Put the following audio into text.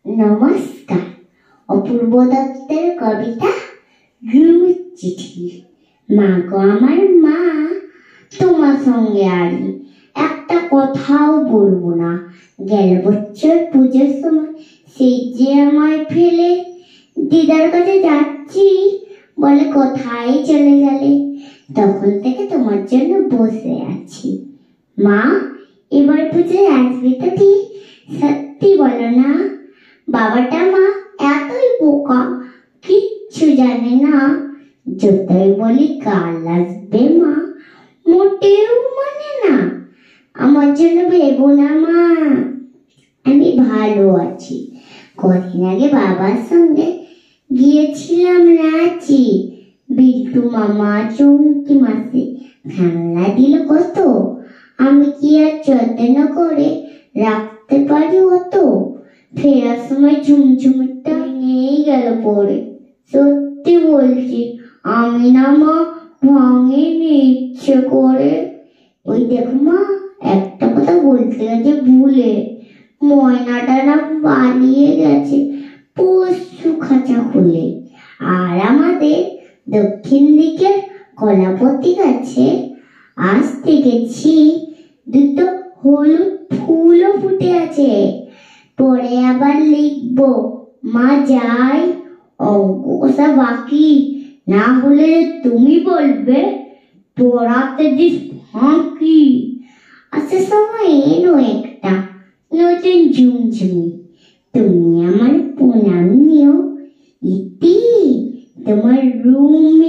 নমস্কার। অপূর্ব দত্তের কবিতা ঘুমের চিঠি। মা গো আমার মা, তোমার সঙ্গে আরি একটা কথাও বলবো না। গেল বছর পুজোর সময় সেই যে আমায় ফেলে দিদার কাছে যাচ্ছি বলে কোথায় চলে গেলে। তখন থেকে তোমার জন্য বসে আছি। মা, এবার পুজোয় আসবে তো ঠিক? সত্যি বলো না? বাবাটা মা এতই বোকা, কিচ্ছু জানে না। যতই বলি কাল আসবে মা, মোটেও মানে না। আমার জন্য ভেবো না মা, আমি ভালো আছি। কদিন আগে বাবার সঙ্গে গিয়েছিলাম রাঁচি। বিল্টু মামা চৌকি মাসে খেলনা দিল কত, আমি কি আর যত্ন করে রাখতে পারি অত? ফেরার সময় ঝুমঝুমিটা নিয়েই গেল পরে। সত্যি বলছি, আমি না মা ভাঙিনি ইচ্ছে করে। ওই দেখো মা, একটা কথা বলতে গেছে ভুলে, ময়নাটা না পালিয়ে গেছে পশু খাঁচা খুলে। আর আমাদের দক্ষিণ দিকের কলাপতি গাছে আজ দেখেছি দুটো হলুদ ফুলও ফুটে আছে। পরে আবার লিখবো, মা যাই, অঙ্ক কষা বাকি, না হলে তুমি বলবে পড়াতে দিস ফাঁকি। আসার সময় এনো একটা নতুন ঝুমঝুমি, তুমি আমার প্রণাম নিও। ইতি তোমার রুমে